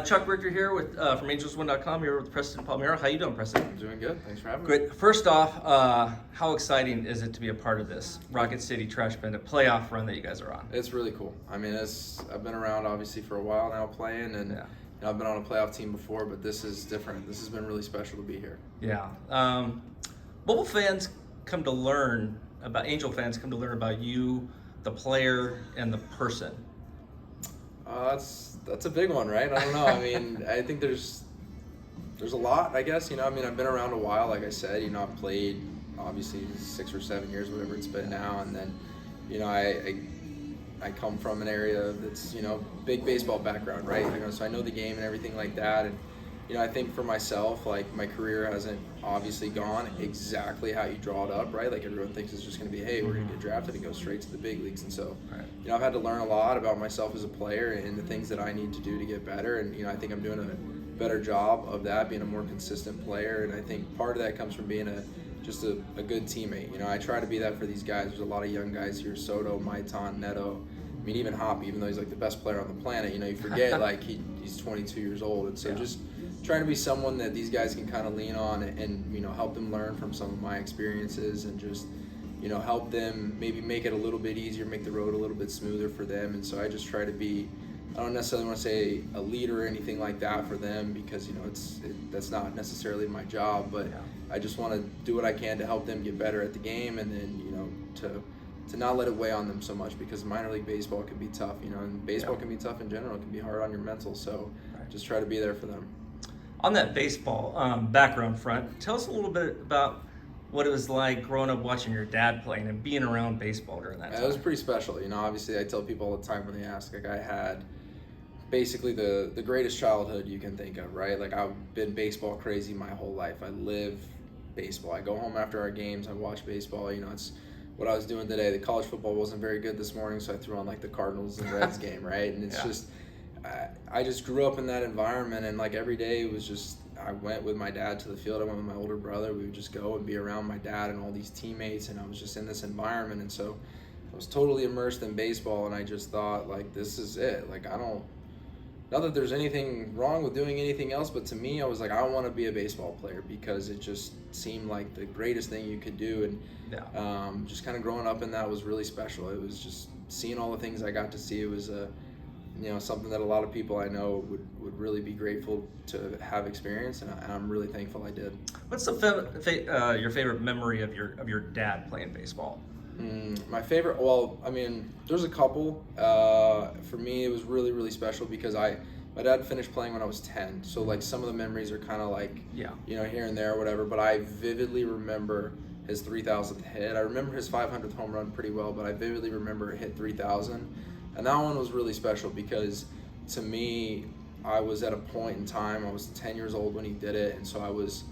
Chuck Richter here with from AngelsOne.com. Here with Preston Palmeiro. How you doing, Preston? I'm doing good. Thanks for having me. Great. First off, how exciting is it to be a part of this Rocket City Trash Bandit playoff run that you guys are on? It's really cool. I mean, I've been around obviously for a while now playing, and I've been on a playoff team before, but this is different. This has been really special to be here. Yeah. Mobile fans come to learn about Angel fans come to learn about you, the player, and the person. That's a big one, right? I don't know. I mean, I think there's a lot, I guess. I mean, I've been around a while, like I said. I've played obviously 6 or 7 years, whatever it's been now, and then, I come from an area that's big baseball background, right? So I know the game and everything like that, and I think for myself, like, my career hasn't obviously gone exactly how you draw it up, right? Like, everyone thinks it's just going to be, hey, we're going to get drafted and go straight to the big leagues. And so, I've had to learn a lot about myself as a player and the things that I need to do to get better. And, I think I'm doing a better job of that, being a more consistent player. And I think part of that comes from being just a good teammate. I try to be that for these guys. There's a lot of young guys here, Soto, Maitan, Neto. I mean, even Hoppy, even though he's like the best player on the planet, you forget like he's 22 years old. And so just trying to be someone that these guys can kind of lean on and help them learn from some of my experiences and just help them maybe make it a little bit easier, make the road a little bit smoother for them. And so I just try to be, I don't necessarily want to say a leader or anything like that for them, because that's not necessarily my job, but I just want to do what I can to help them get better at the game, and then to not let it weigh on them so much, because minor league baseball can be tough, and baseball can be tough in general. It can be hard on your mental, so just try to be there for them. On that baseball background front, tell us a little bit about what it was like growing up watching your dad playing and being around baseball during that time. It was pretty special. Obviously I tell people all the time when they ask, like, I had basically the greatest childhood you can think of, right? Like, I've been baseball crazy my whole life. I live baseball. I go home after our games, I watch baseball. It's what I was doing today. The college football wasn't very good this morning, so I threw on like the Cardinals and Reds game, right? And it's just, I just grew up in that environment, and like every day it was just, I went with my dad to the field. I went with my older brother. We would just go and be around my dad and all these teammates, and I was just in this environment. And so I was totally immersed in baseball, and I just thought, like, this is it. Like, not that there's anything wrong with doing anything else, but to me, I was like, I want to be a baseball player, because it just seemed like the greatest thing you could do. And just kind of growing up in that was really special. It was just seeing all the things I got to see. It was something that a lot of people I know would really be grateful to have experienced, and I'm really thankful I did. What's your favorite memory of your dad playing baseball? My favorite, well, I mean, there's a couple. For me, it was really, really special because my dad finished playing when I was 10. So like some of the memories are kind of like, here and there or whatever, but I vividly remember his 3,000th hit. I remember his 500th home run pretty well, but I vividly remember it hit 3,000. And that one was really special because to me, I was at a point in time, I was 10 years old when he did it. And so I was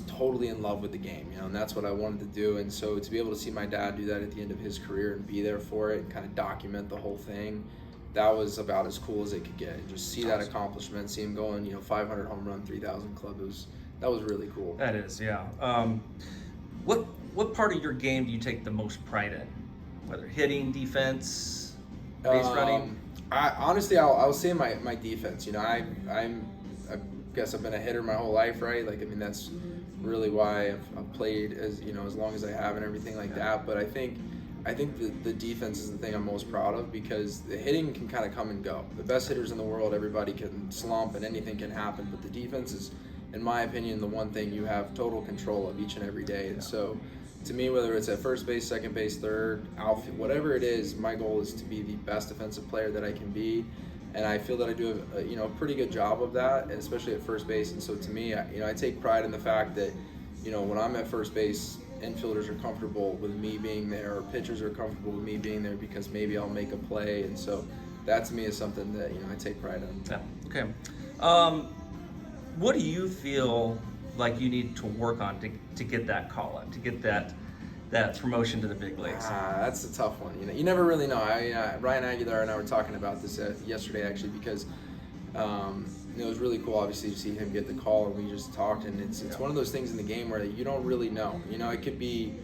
totally in love with the game, and that's what I wanted to do. And so to be able to see my dad do that at the end of his career and be there for it and kind of document the whole thing, that was about as cool as it could get. And just see that accomplishment, see him going, 500 home run, 3,000 club, that was really cool. That is, yeah. What part of your game do you take the most pride in? Whether hitting, defense, base running? I'll say my defense. I guess I've been a hitter my whole life, right? Like, I mean, that's really why I've played as long as I have and everything like that. But I think the defense is the thing I'm most proud of, because the hitting can kind of come and go. The best hitters in the world, everybody can slump and anything can happen, but the defense is, in my opinion, the one thing you have total control of each and every day. And so to me, whether it's at first base, second base, third, outfield, whatever it is, my goal is to be the best defensive player that I can be. And I feel that I do a pretty good job of that, especially at first base. And so to me, I take pride in the fact that, when I'm at first base, infielders are comfortable with me being there, or pitchers are comfortable with me being there because maybe I'll make a play. And so that to me is something that, I take pride in. Yeah. Okay. What do you feel like you need to work on to get that call up, to get that promotion to the big leagues? That's a tough one. You never really know. Ryan Aguilar and I were talking about this yesterday, actually, because it was really cool, obviously, to see him get the call, and we just talked. And it's one of those things in the game where you don't really know. It could be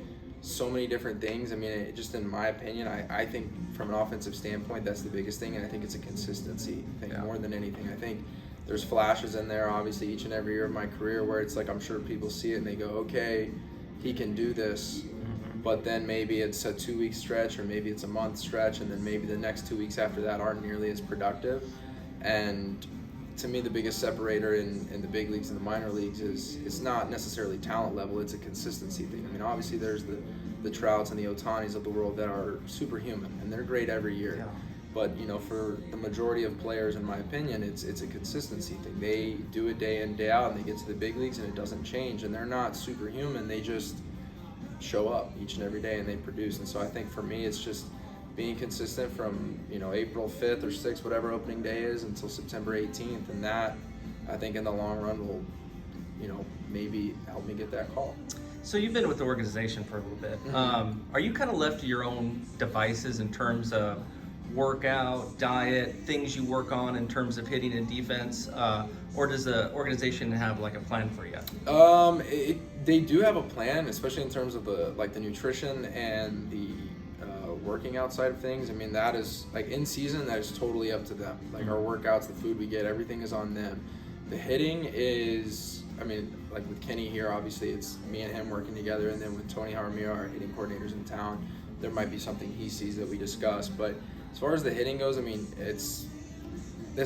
so many different things. I mean, just in my opinion, I think from an offensive standpoint, that's the biggest thing, and I think it's a consistency thing more than anything. I think there's flashes in there, obviously, each and every year of my career where it's like I'm sure people see it and they go, okay, he can do this, but then maybe it's a 2-week stretch or maybe it's a month stretch, and then maybe the next 2 weeks after that aren't nearly as productive. And to me, the biggest separator in the big leagues and the minor leagues is it's not necessarily talent level, it's a consistency thing. I mean, obviously there's the Trouts and the Otanis of the world that are superhuman, and they're great every year. Yeah. But, for the majority of players, in my opinion, it's a consistency thing. They do it day in, day out, and they get to the big leagues and it doesn't change. And they're not superhuman, they just show up each and every day and they produce. And so I think for me, it's just being consistent from April 5th or 6th, whatever opening day is, until September 18th, and that I think in the long run will maybe help me get that call. So you've been with the organization for a little bit. Are you kind of left to your own devices in terms of workout, diet, things you work on in terms of hitting and defense, or does the organization have like a plan for you? They do have a plan, especially in terms of the nutrition and the working outside of things. I mean, that is like in season, that is totally up to them. Like our workouts, the food we get, everything is on them. The hitting is, I mean, like with Kenny here, obviously it's me and him working together, and then with Tony Jaramillo, our hitting coordinators in town, there might be something he sees that we discuss. But as far as the hitting goes, I mean, it's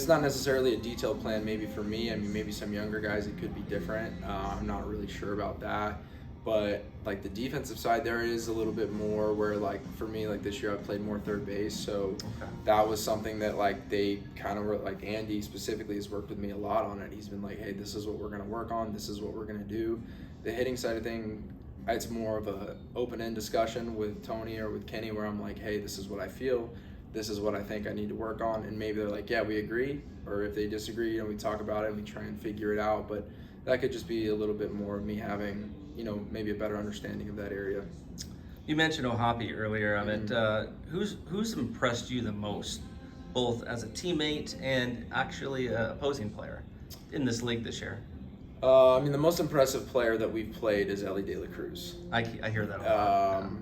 not necessarily a detailed plan maybe for me. I mean, maybe some younger guys, it could be different. I'm not really sure about that. But like the defensive side, there is a little bit more where, like, for me, like this year I played more third base, so that was something that like they kind of were, like Andy specifically has worked with me a lot on it. He's been like, hey, this is what we're gonna work on, this is what we're gonna do. The hitting side of thing, it's more of a open-end discussion with Tony or with Kenny where I'm like, hey, this is what I feel, this is what I think I need to work on, and maybe they're like, yeah, we agree, or if they disagree, we talk about it and we try and figure it out. But that could just be a little bit more of me having maybe a better understanding of that area. You mentioned Ohapi earlier. I mean, who's impressed you the most, both as a teammate and actually an opposing player in this league this year? I mean, the most impressive player that we've played is Ellie De La Cruz. I hear that a lot.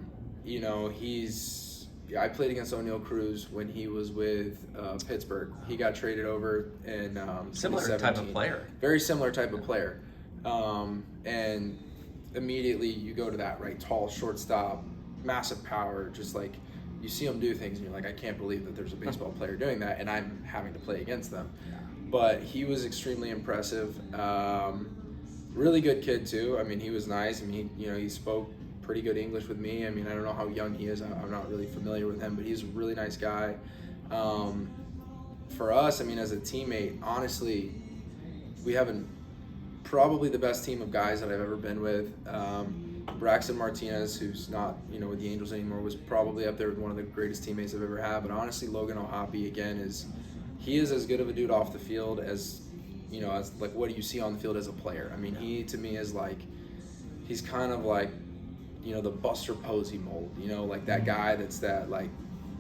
I played against O'Neal Cruz when he was with Pittsburgh. He got traded over in similar type of player. Very similar type of player. And immediately you go to that, right? Tall, shortstop, massive power, just like you see him do things and you're like, I can't believe that there's a baseball player doing that and I'm having to play against them. But he was extremely impressive. Really good kid too. I mean, he was nice. I mean, he spoke pretty good English with me. I mean, I don't know how young he is. I'm not really familiar with him, but he's a really nice guy. For us, I mean, as a teammate, honestly, we haven't probably the best team of guys that I've ever been with. Braxton Martinez, who's not with the Angels anymore, was probably up there with one of the greatest teammates I've ever had. But honestly, Logan Ohapi again is as good of a dude off the field as as like what do you see on the field as a player. I mean, he to me is like he's kind of like the Buster Posey mold. Like that guy that's that like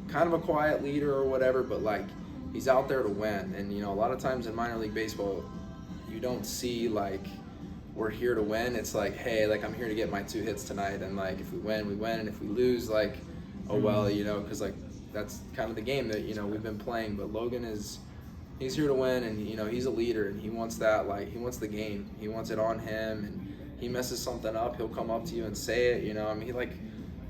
kind of a quiet leader or whatever, but like he's out there to win. And a lot of times in minor league baseball, you don't see like we're here to win. It's like, hey, like I'm here to get my 2 hits tonight, and like if we win, we win, and if we lose, like oh well, because like that's kind of the game that we've been playing. But Logan he's here to win, and he's a leader, and he wants that, like he wants the game, he wants it on him, and he messes something up, he'll come up to you and say it. I mean, he like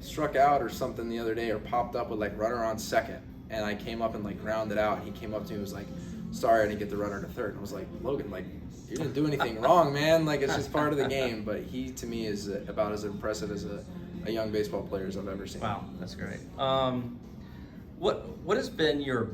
struck out or something the other day, or popped up with like runner on second, and I came up and like grounded out. He came up to me and was like, sorry, I didn't get the runner to third. And I was like, Logan, like you didn't do anything wrong, man. Like it's just part of the game. But he to me is about as impressive as a young baseball player as I've ever seen. Wow, that's great. What has been your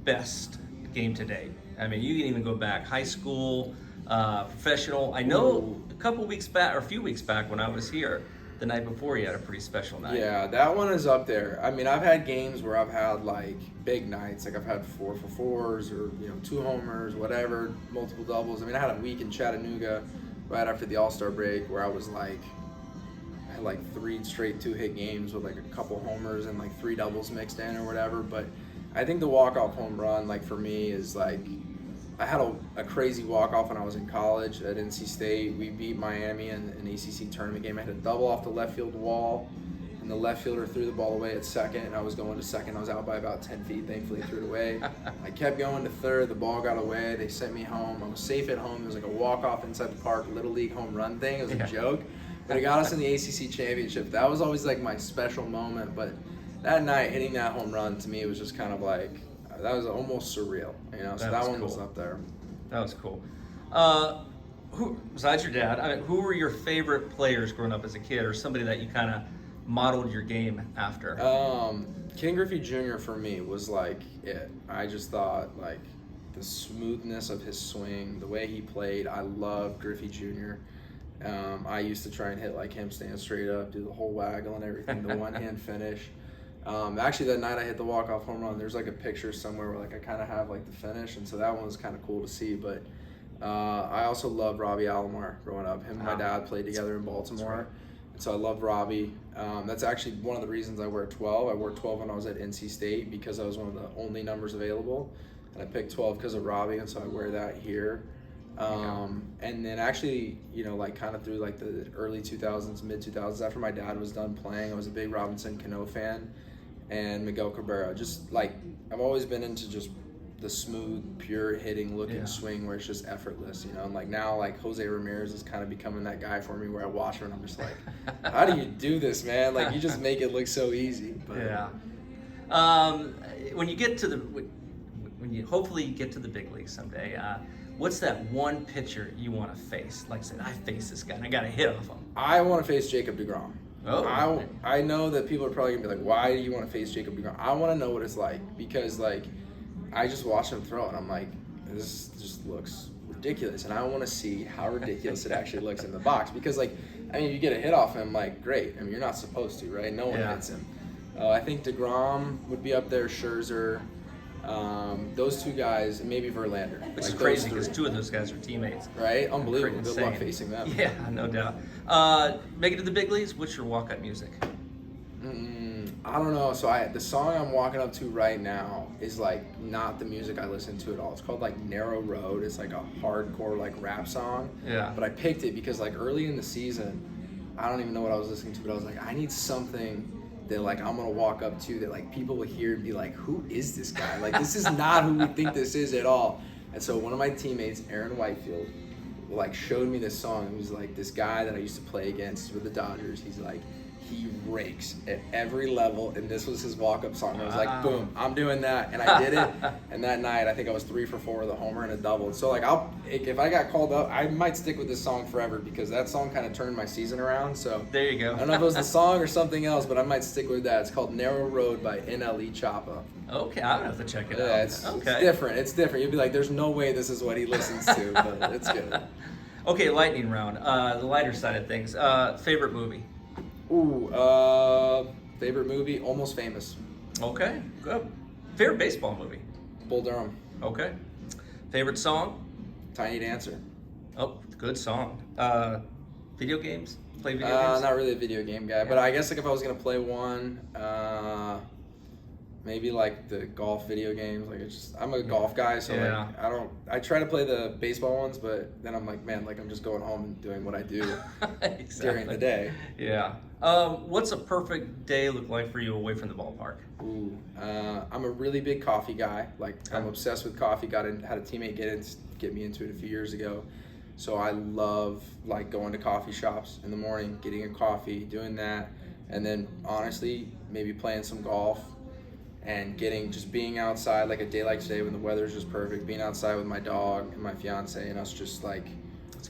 best game to date? I mean, you can even go back high school, professional. I know a few weeks back when I was here, the night before, you had a pretty special night. Yeah, that one is up there. I mean, I've had games where I've had like big nights, like I've had 4 for 4s or 2 homers, whatever, multiple doubles. I mean, I had a week in Chattanooga right after the All-Star break where I had like 3 straight 2-hit games with like a couple homers and like 3 doubles mixed in or whatever. But I think the walk-off home run, like for me, is like I had a crazy walk-off when I was in college at NC State. We beat Miami in an ACC tournament game. I had a double off the left field wall, and the left fielder threw the ball away at second, and I was going to second. I was out by about 10 feet, thankfully threw it away. I kept going to third, the ball got away, they sent me home. I was safe at home. It was like a walk-off inside the park, Little League home run thing. It was a joke, but it got us in the ACC championship. That was always like my special moment, but that night, hitting that home run, to me, it was just kind of like, that was almost surreal, you know, so that one was up there. That was cool. Who, besides your dad, I mean, who were your favorite players growing up as a kid, or somebody that you kind of modeled your game after? Ken Griffey Jr. for me was like it. I just thought like the smoothness of his swing, the way he played. I loved Griffey Jr. I used to try and hit like him, stand straight up, do the whole waggle and everything, the one-hand finish. Actually, that night I hit the walk-off home run. There's like a picture somewhere where like I kind of have like the finish, and so that one was kind of cool to see. But I also loved Robbie Alomar growing up. Him and my dad played together in Baltimore, and so I loved Robbie. That's actually one of the reasons I wear 12. I wore 12 when I was at NC State because I was one of the only numbers available, and I picked 12 because of Robbie, and so I wear that here. And then actually, you know, like kind of through like the early 2000s, mid 2000s, after my dad was done playing, I was a big Robinson Cano fan and Miguel Cabrera. Just like, I've always been into just the smooth, pure hitting looking swing where it's just effortless, you know. And like now, like Jose Ramirez is kind of becoming that guy for me where I watch him and I'm just like, how do you do this, man? Like you just make it look so easy. But, when you get to the, when you hopefully get to the big leagues someday, what's that one pitcher you want to face? Like I said, I face this guy and I got to hit off him. I want to face Jacob deGrom. Oh, I know that people are probably gonna be like, why do you want to face Jacob deGrom? I want to know what it's like because like I just watched him throw and I'm like, this just looks ridiculous, and I want to see how ridiculous it actually looks in the box because like, I mean, you get a hit off him, like great. I mean, you're not supposed to, right? No one hits him. I think deGrom would be up there, Scherzer. Those two guys, and maybe Verlander. Which is crazy because two of those guys are teammates. Right? Unbelievable. Good luck facing them. Yeah, no doubt. Make it to the big leagues, what's your walk-up music? I don't know. So the song I'm walking up to right now is like not the music I listen to at all. It's called like Narrow Road. It's like a hardcore like rap song. Yeah. But I picked it because like early in the season, I don't even know what I was listening to, but I was like, I need something that like I'm gonna walk up to that like people will hear and be like, who is this guy? Like this is not who we think this is at all. And so one of my teammates, Aaron Whitefield, like showed me this song. It was like this guy that I used to play against with the Dodgers. He's like, he rakes at every level, and this was his walk-up song. I was like, boom, I'm doing that, and I did it. And that night, I think I was 3 for 4 with a homer and a double. So like, if I got called up, I might stick with this song forever because that song kind of turned my season around. So there you go. I don't know if it was the song or something else, but I might stick with that. It's called Narrow Road by NLE Choppa. Okay, I'm gonna have to check it out. Yeah, it's different. It's different. You'd be like, there's no way this is what he listens to, but it's good. Okay, lightning round. The lighter side of things. Favorite movie? Favorite movie, Almost Famous. Okay, good. Favorite baseball movie? Bull Durham. Okay. Favorite song? Tiny Dancer. Oh, good song. Video games? Play video games? Not really a video game guy, but I guess like if I was gonna play one, maybe like the golf video games. Like I'm a golf guy, so like I try to play the baseball ones, but then I'm like, man, like I'm just going home and doing what I do during the day. Yeah. What's a perfect day look like for you away from the ballpark? I'm a really big coffee guy. Like I'm obsessed with coffee. Had a teammate get me into it a few years ago. So I love like going to coffee shops in the morning, getting a coffee, doing that, and then honestly maybe playing some golf and just being outside like a day like today when the weather's just perfect, being outside with my dog and my fiance and us just like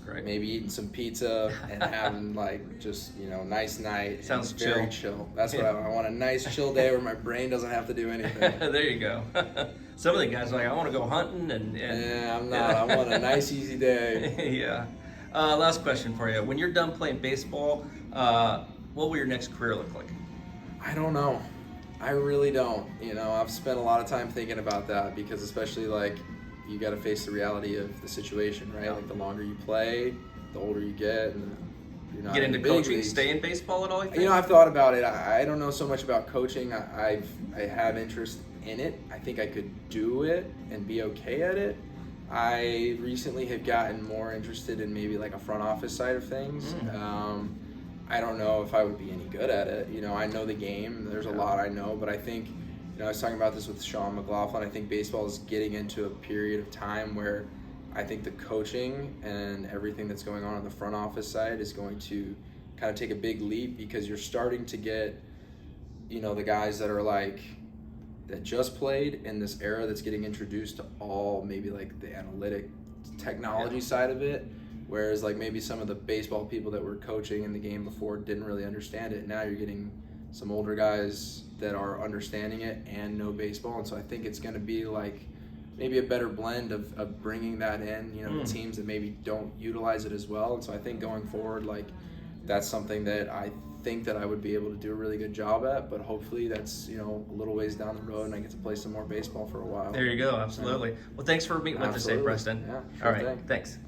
great. Maybe eating some pizza and having like just, you know, nice night. Sounds very chill. That's what I want. A nice chill day where my brain doesn't have to do anything. There you go. Some of the guys are like, I want to go hunting and yeah, I'm not. I want a nice easy day. Yeah. Last question for you. When you're done playing baseball, what will your next career look like? I don't know. I really don't. You know, I've spent a lot of time thinking about that because especially like you got to face the reality of the situation, right? Like the longer you play, the older you get, and you're not get into big coaching, leagues. stay in baseball at all? You know, I've thought about it. I don't know so much about coaching. I have interest in it. I think I could do it and be okay at it. I recently have gotten more interested in maybe like a front office side of things. I don't know if I would be any good at it. You know, I know the game. There's a lot I know, but I think, you know, I was talking about this with Sean McLaughlin. I think baseball is getting into a period of time where I think the coaching and everything that's going on the front office side is going to kind of take a big leap, because you're starting to get, you know, the guys that are like, that just played in this era that's getting introduced to all maybe like the analytic technology side of it. Whereas like maybe some of the baseball people that were coaching in the game before didn't really understand it. Now you're getting some older guys that are understanding it and know baseball. And so I think it's going to be like maybe a better blend of bringing that in, you know, the teams that maybe don't utilize it as well. And so I think going forward, like that's something that I think that I would be able to do a really good job at, but hopefully that's, you know, a little ways down the road and I get to play some more baseball for a while. There you go. Absolutely. Well, thanks for meeting with us today, Preston. Yeah, All sure right. thing. Thanks.